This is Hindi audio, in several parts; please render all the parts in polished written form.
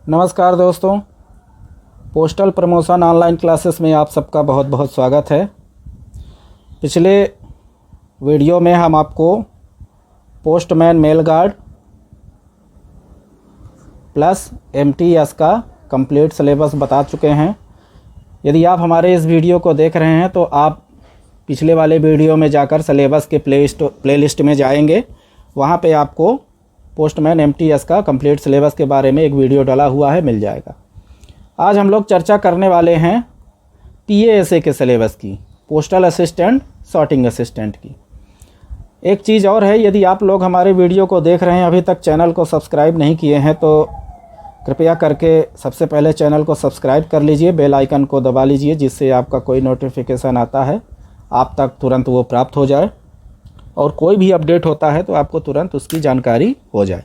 नमस्कार दोस्तों, पोस्टल प्रमोशन ऑनलाइन क्लासेस में आप सबका बहुत बहुत स्वागत है। पिछले वीडियो में हम आपको postman mail guard plus MTS का कंप्लीट सिलेबस बता चुके हैं। यदि आप हमारे इस वीडियो को देख रहे हैं तो आप पिछले वाले वीडियो में जाकर सिलेबस के प्लेलिस्ट में जाएंगे। वहाँ पे आपको पोस्टमैन एमटीएस का कंप्लीट सिलेबस के बारे में एक वीडियो डाला हुआ है, मिल जाएगा। आज हम लोग चर्चा करने वाले हैं पीएएसए के सिलेबस की, पोस्टल असिस्टेंट सॉर्टिंग असिस्टेंट की। एक चीज़ और है, यदि आप लोग हमारे वीडियो को देख रहे हैं अभी तक चैनल को सब्सक्राइब नहीं किए हैं तो कृपया करके सबसे पहले चैनल को सब्सक्राइब कर लीजिए, बेल आइकन को दबा लीजिए, जिससे आपका कोई नोटिफिकेशन आता है आप तक तुरंत वो प्राप्त हो जाए और कोई भी अपडेट होता है तो आपको तुरंत उसकी जानकारी हो जाए।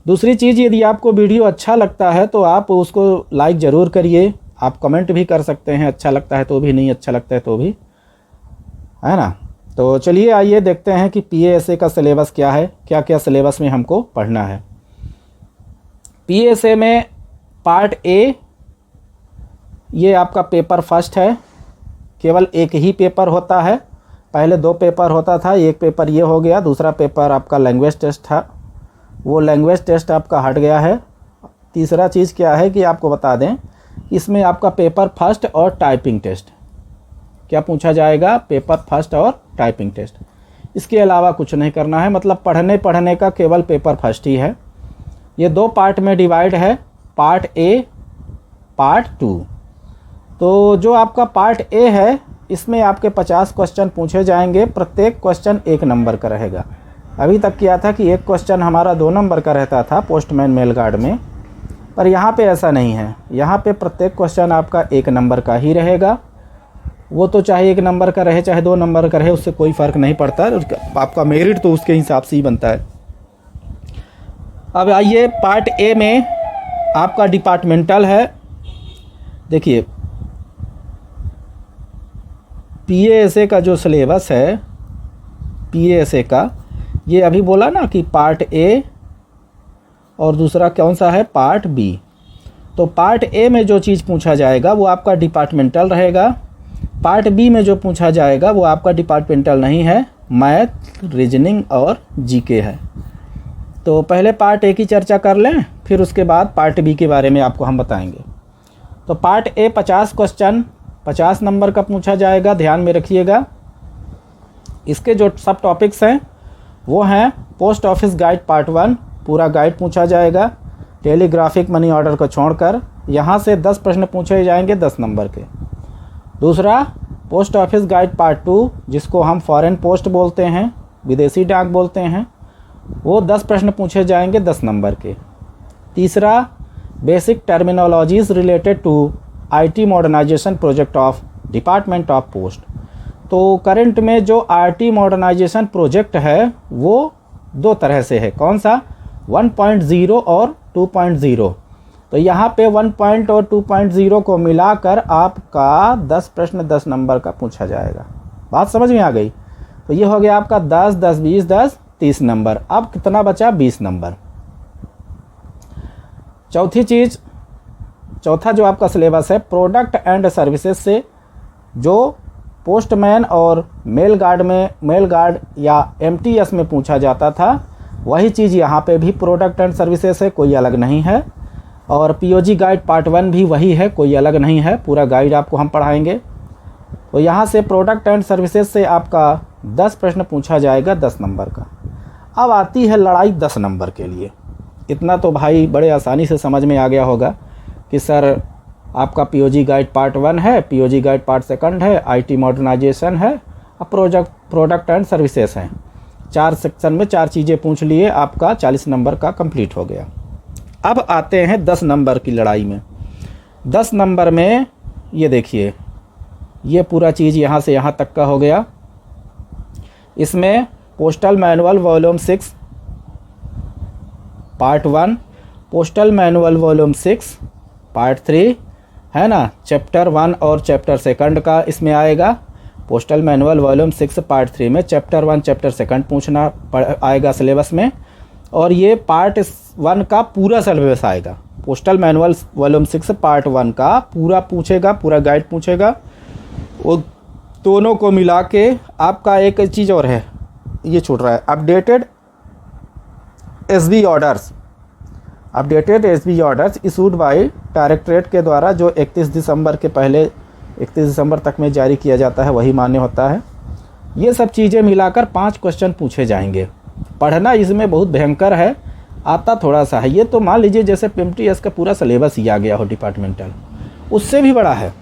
दूसरी चीज़, यदि आपको वीडियो अच्छा लगता है तो आप उसको लाइक ज़रूर करिए। आप कमेंट भी कर सकते हैं, अच्छा लगता है तो भी, नहीं अच्छा लगता है तो भी, है ना। तो चलिए आइए देखते हैं कि पीएएसए का सिलेबस क्या है, क्या क्या सिलेबस में हमको पढ़ना है। पीएएसए में पार्ट ए, ये आपका पेपर फर्स्ट है। केवल एक ही पेपर होता है, पहले दो पेपर होता था, एक पेपर ये हो गया, दूसरा पेपर आपका लैंग्वेज टेस्ट था, वो लैंग्वेज टेस्ट आपका हट गया है। तीसरा चीज़ क्या है कि आपको बता दें, इसमें आपका पेपर फर्स्ट और टाइपिंग टेस्ट क्या पूछा जाएगा, पेपर फर्स्ट और टाइपिंग टेस्ट। इसके अलावा कुछ नहीं करना है, मतलब पढ़ने का केवल पेपर फर्स्ट ही है। ये दो पार्ट में डिवाइड है, पार्ट ए, पार्ट 2। तो जो आपका पार्ट ए है इसमें आपके 50 क्वेश्चन पूछे जाएंगे, प्रत्येक क्वेश्चन 1 नंबर का रहेगा। अभी तक क्या था कि एक क्वेश्चन हमारा 2 नंबर का रहता था पोस्टमैन मेल गार्ड में, पर यहाँ पे ऐसा नहीं है। यहाँ पे प्रत्येक क्वेश्चन आपका 1 नंबर का ही रहेगा। वो तो चाहे 1 नंबर का रहे चाहे 2 नंबर का रहे, उससे कोई फ़र्क नहीं पड़ता, आपका मेरिट तो उसके हिसाब से ही बनता है। अब आइए पार्ट ए में आपका डिपार्टमेंटल है। देखिए पीएएसए का जो सिलेबस है, पीएएसए का, ये अभी बोला ना कि पार्ट ए और दूसरा कौन सा है, पार्ट बी। तो पार्ट ए में जो चीज़ पूछा जाएगा वो आपका डिपार्टमेंटल रहेगा। पार्ट बी में जो पूछा जाएगा वो आपका डिपार्टमेंटल नहीं है, मैथ, रीजनिंग और जीके है। तो पहले पार्ट ए की चर्चा कर लें, फिर उसके बाद पार्ट बी के बारे में आपको हम बताएंगे। तो पार्ट ए 50 क्वेश्चन 50 नंबर का पूछा जाएगा, ध्यान में रखिएगा। इसके जो सब टॉपिक्स हैं वो हैं पोस्ट ऑफिस गाइड पार्ट 1, पूरा गाइड पूछा जाएगा, टेलीग्राफिक मनी ऑर्डर को छोड़कर। यहाँ से 10 प्रश्न पूछे जाएंगे 10 नंबर के। दूसरा पोस्ट ऑफिस गाइड पार्ट 2, जिसको हम फॉरेन पोस्ट बोलते हैं, विदेशी डाक बोलते हैं, वो 10 प्रश्न पूछे जाएंगे 10 नंबर के। तीसरा basic terminologies related to IT modernization project of department of post. तो करंट में जो आईटी मॉडर्नाइजेशन प्रोजेक्ट है वो 2 तरह से है, कौन सा, 1.0 और 2.0। तो यहाँ पे 1 और 2.0 को मिलाकर आपका 10 प्रश्न 10 नंबर का पूछा जाएगा। बात समझ में आ गई। तो ये हो गया आपका 10, 10, 20, 10, 30 नंबर। अब कितना बचा, 20 नंबर। चौथा जो आपका सिलेबस है, प्रोडक्ट एंड सर्विसेज से जो पोस्टमैन और मेल गार्ड या एमटीएस में पूछा जाता था, वही चीज़ यहाँ पे भी प्रोडक्ट एंड सर्विसेज है, कोई अलग नहीं है। और पीओजी गाइड पार्ट 1 भी वही है, कोई अलग नहीं है, पूरा गाइड आपको हम पढ़ाएंगे। तो यहाँ से प्रोडक्ट एंड सर्विसेज से आपका 10 प्रश्न पूछा जाएगा 10 नंबर का। अब आती है लड़ाई 10 नंबर के लिए। इतना तो भाई बड़े आसानी से समझ में आ गया होगा कि सर आपका पीओजी गाइड पार्ट 1 है, पीओजी गाइड पार्ट 2 है, आईटी मॉडर्नाइजेशन है, अब प्रोडक्ट एंड सर्विसेज हैं। 4 सेक्शन में 4 चीज़ें पूछ लिए, आपका 40 नंबर का कंप्लीट हो गया। अब आते हैं 10 नंबर की लड़ाई में। 10 नंबर में ये देखिए, ये पूरा चीज़ यहाँ से यहाँ तक का हो गया। इसमें postal manual volume 6 part 1, postal manual volume 6 part 3, है ना, चैप्टर 1 और चैप्टर 2 का इसमें आएगा। पोस्टल मैनुअल वॉल्यूम 6 पार्ट 3 में चैप्टर 1 चैप्टर 2 पूछना आएगा सिलेबस में। और ये पार्ट 1 का पूरा सिलेबस आएगा, पोस्टल मैनुअल वॉल्यूम 6 पार्ट 1 का पूरा पूछेगा, पूरा गाइड पूछेगा। वो दोनों को मिला के आपका एक चीज़ और है, ये छूट रहा है, updated SB orders. Updated SB orders issued by directorate के द्वारा, जो 31 दिसंबर के पहले 31 दिसंबर तक में जारी किया जाता है, वही मान्य होता है। ये सब चीज़ें मिलाकर 5 क्वेश्चन पूछे जाएंगे। पढ़ना इसमें बहुत भयंकर है, आता थोड़ा सा है। ये तो मान लीजिए जैसे PMTS का पूरा सिलेबस ही आ गया हो डिपार्टमेंटल, उससे भी बड़ा है,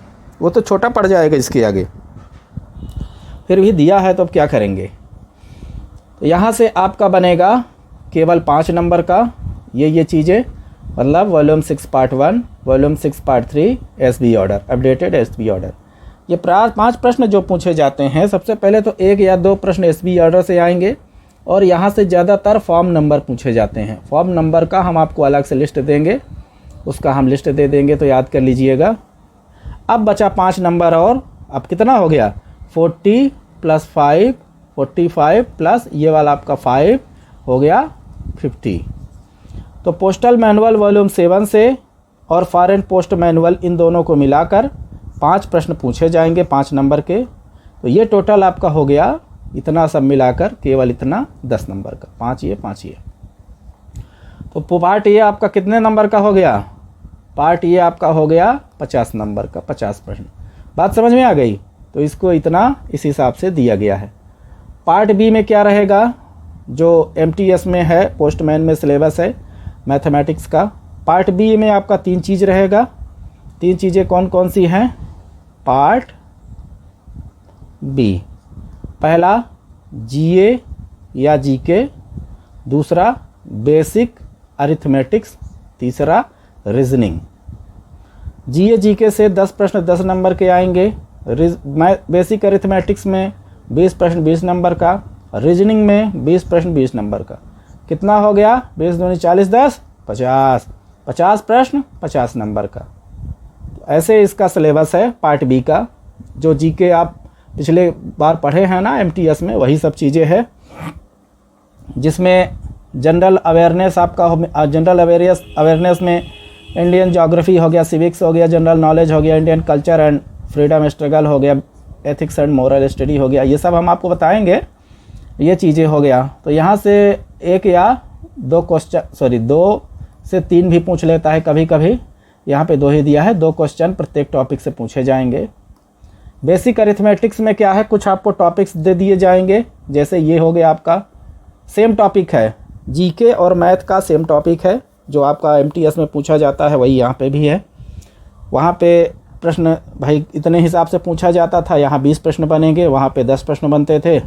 वो तो छोटा पड़ जाएगा इसके आगे। फिर भी दिया है तो अब क्या करेंगे। तो यहाँ से आपका बनेगा केवल 5 नंबर का ये चीज़ें, मतलब volume 6 part 1, volume 6 part 3 SB order, updated SB order. ये 5 प्रश्न जो पूछे जाते हैं, सबसे पहले तो 1 या 2 प्रश्न एसबी ऑर्डर से आएंगे और यहाँ से ज़्यादातर फॉर्म नंबर पूछे जाते हैं। फॉर्म नंबर का हम आपको अलग से लिस्ट देंगे, उसका हम लिस्ट दे देंगे, तो याद कर लीजिएगा। अब बचा 5 नंबर और अब कितना हो गया, 40 + 5, 45 प्लस ये वाला आपका 5 हो गया 50। तो पोस्टल मैनुअल वॉल्यूम 7 से और फॉरेन पोस्ट मैनुअल, इन दोनों को मिलाकर 5 प्रश्न पूछे जाएंगे 5 नंबर के। तो ये टोटल आपका हो गया, इतना सब मिलाकर केवल इतना 10 नंबर का, 5 ये 5 ये। तो पार्ट ये आपका कितने नंबर का हो गया, पार्ट ये आपका हो गया 50 नंबर का, 50 प्रश्न। बात समझ में आ गई। तो इसको इतना इस हिसाब से दिया गया है। पार्ट बी में क्या रहेगा, जो MTS में है, पोस्टमैन में सिलेबस है मैथमेटिक्स का। पार्ट बी में आपका 3 चीज़ रहेगा। 3 चीज़ें कौन कौन सी हैं पार्ट बी। पहला GA या GK, दूसरा बेसिक अरिथमेटिक्स, तीसरा रीजनिंग। GA GK से 10 प्रश्न 10 नंबर के आएंगे। बेसिक अरिथमेटिक्स में 20 प्रश्न 20 नंबर का, रीजनिंग में 20 प्रश्न 20 नंबर का। कितना हो गया, 20 दूनी 40, 10 50, 50 प्रश्न 50 नंबर का। तो ऐसे इसका सिलेबस है पार्ट बी का। जो GK आप पिछले बार पढ़े हैं ना MTS में, वही सब चीज़ें हैं, जिसमें जनरल अवेयरनेस आपका, जनरल अवेयरनेस में इंडियन ज्योग्राफी हो गया, सिविक्स हो गया, जनरल नॉलेज हो गया, Indian culture and freedom struggle हो गया, एथिक्स एंड मोरल स्टडी हो गया, ये सब हम आपको बताएंगे, ये चीज़ें हो गया। तो यहाँ से 1 या 2 क्वेश्चन, 2 से 3 भी पूछ लेता है कभी कभी, यहाँ पे 2 ही दिया है। 2 क्वेश्चन प्रत्येक टॉपिक से पूछे जाएंगे। बेसिक अरिथमेटिक्स में क्या है, कुछ आपको टॉपिक्स दे दिए जाएंगे, जैसे ये हो गया आपका सेम टॉपिक है, GK और मैथ का सेम टॉपिक है, जो आपका MTS में पूछा जाता है वही यहाँ पे भी है। वहाँ पे प्रश्न भाई इतने हिसाब से पूछा जाता था, यहाँ 20 प्रश्न बनेंगे, वहाँ पे 10 प्रश्न बनते थे।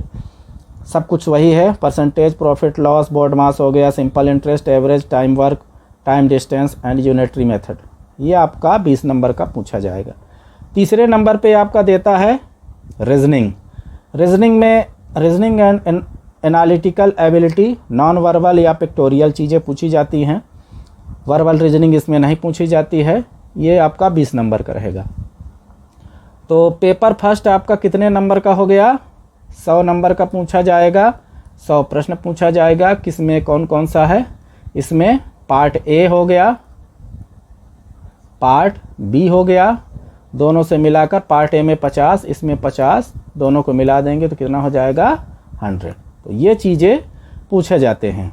सब कुछ वही है, परसेंटेज, प्रॉफिट लॉस, बोर्ड मास हो गया, simple interest, average, time work, time distance and unitary method, ये आपका 20 नंबर का पूछा जाएगा। तीसरे नंबर पे आपका देता है reasoning. Reasoning and analytical ability, non verbal या पिक्टोरियल चीज़ें पूछी जाती हैं, वर्बल रीजनिंग इसमें नहीं पूछी जाती है। ये आपका 20 नंबर का रहेगा। तो पेपर फर्स्ट आपका कितने नंबर का हो गया, 100 नंबर का पूछा जाएगा, 100 प्रश्न पूछा जाएगा। किसमें कौन कौन सा है, इसमें पार्ट ए हो गया, पार्ट बी हो गया, दोनों से मिलाकर पार्ट ए में 50, इसमें 50, दोनों को मिला देंगे तो कितना हो जाएगा 100। तो ये चीज़ें पूछे जाते हैं।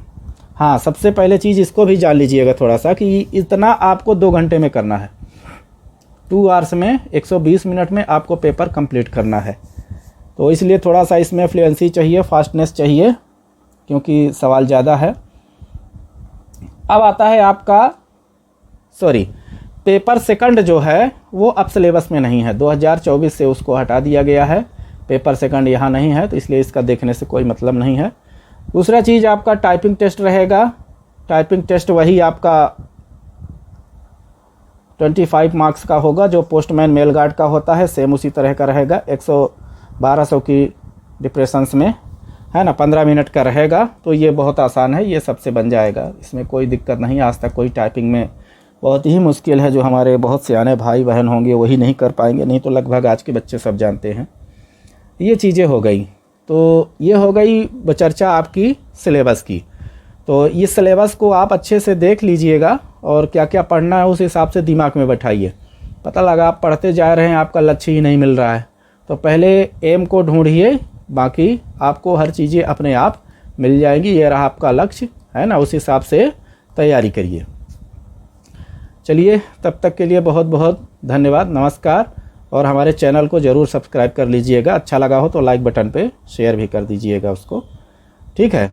हाँ, सबसे पहले चीज़ इसको भी जान लीजिएगा थोड़ा सा कि इतना आपको 2 घंटे में करना है, 2 आवर्स में 120 मिनट में आपको पेपर कंप्लीट करना है। तो इसलिए थोड़ा सा इसमें फ्लुएंसी चाहिए, फास्टनेस चाहिए, क्योंकि सवाल ज़्यादा है। अब आता है आपका पेपर सेकंड जो है वो अब सिलेबस में नहीं है, 2024 से उसको हटा दिया गया है। पेपर सेकंड यहाँ नहीं है, तो इसलिए इसका देखने से कोई मतलब नहीं है। दूसरा चीज़ आपका टाइपिंग टेस्ट रहेगा। टाइपिंग टेस्ट वही आपका 25 मार्क्स का होगा, जो पोस्टमैन मेल गार्ड का होता है, सेम उसी तरह का रहेगा। 100-1200 की डिप्रेशंस में है ना, 15 मिनट का रहेगा। तो ये बहुत आसान है, ये सबसे बन जाएगा, इसमें कोई दिक्कत नहीं। आज तक कोई टाइपिंग में बहुत ही मुश्किल है, जो हमारे बहुत सियाने भाई बहन होंगे वही नहीं कर पाएंगे, नहीं तो लगभग आज के बच्चे सब जानते हैं। ये चीज़ें हो गई। तो ये हो गई चर्चा आपकी सिलेबस की। तो इस सिलेबस को आप अच्छे से देख लीजिएगा और क्या क्या पढ़ना है उस हिसाब से दिमाग में बैठाइए। पता लगा आप पढ़ते जा रहे हैं, आपका लक्ष्य ही नहीं मिल रहा है, तो पहले एम को ढूंढिए, बाकी आपको हर चीज़ें अपने आप मिल जाएंगी। ये रहा आपका लक्ष्य, है ना, उस हिसाब से तैयारी करिए। चलिए, तब तक के लिए बहुत बहुत धन्यवाद, नमस्कार। और हमारे चैनल को ज़रूर सब्सक्राइब कर लीजिएगा। अच्छा लगा हो तो लाइक बटन पे शेयर भी कर दीजिएगा उसको। ठीक है।